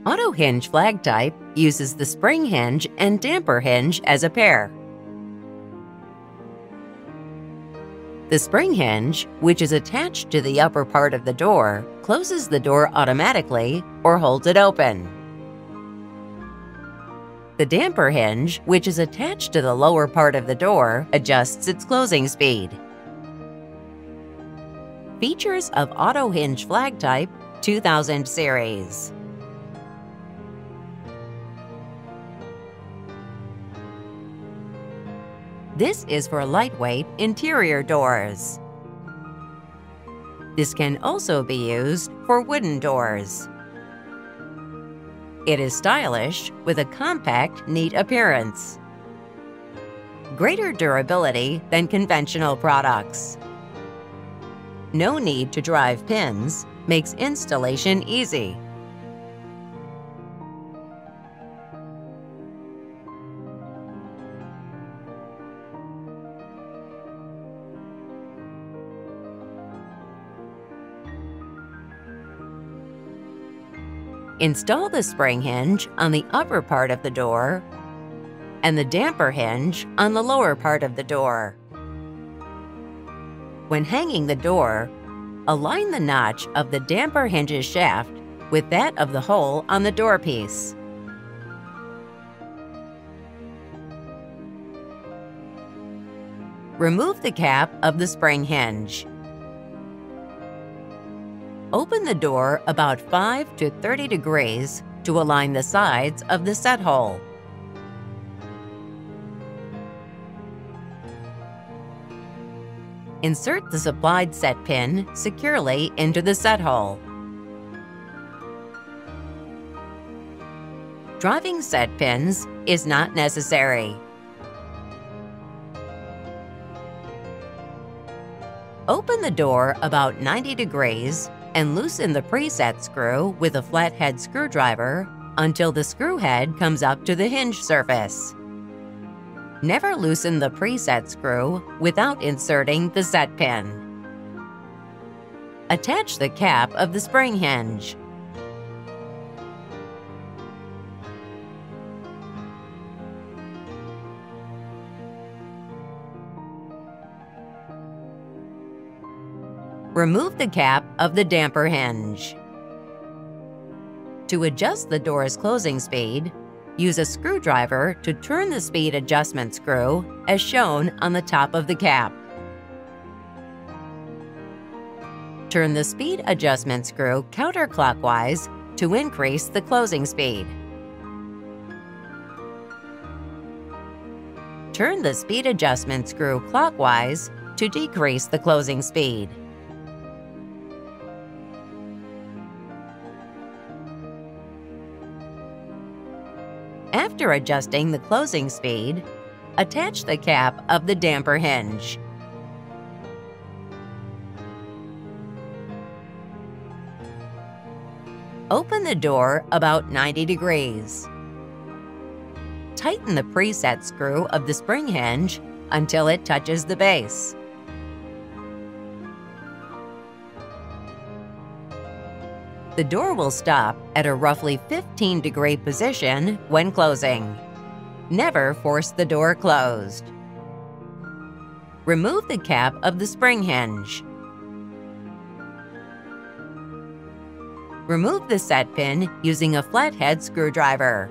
AUTO-HINGE Flag Type uses the spring hinge and damper hinge as a pair. The spring hinge, which is attached to the upper part of the door, closes the door automatically or holds it open. The damper hinge, which is attached to the lower part of the door, adjusts its closing speed. Features of AUTO-HINGE Flag Type 2000 series. This is for lightweight interior doors. This can also be used for wooden doors. It is stylish with a compact, neat appearance. Greater durability than conventional products. No need to drive pins, makes installation easy. Install the spring hinge on the upper part of the door and the damper hinge on the lower part of the door. When hanging the door, align the notch of the damper hinge's shaft with that of the hole on the door piece. Remove the cap of the spring hinge. Open the door about 5 to 30 degrees to align the sides of the set hole. Insert the supplied set pin securely into the set hole. Driving set pins is not necessary. Open the door about 90 degrees and loosen the preset screw with a flathead screwdriver until the screw head comes up to the hinge surface. Never loosen the preset screw without inserting the set pin. Attach the cap of the spring hinge. Remove the cap of the damper hinge. To adjust the door's closing speed, use a screwdriver to turn the speed adjustment screw as shown on the top of the cap. Turn the speed adjustment screw counterclockwise to increase the closing speed. Turn the speed adjustment screw clockwise to decrease the closing speed. After adjusting the closing speed, attach the cap of the damper hinge. Open the door about 90 degrees. Tighten the preset screw of the spring hinge until it touches the base. The door will stop at a roughly 15-degree position when closing. Never force the door closed. Remove the cap of the spring hinge. Remove the set pin using a flathead screwdriver.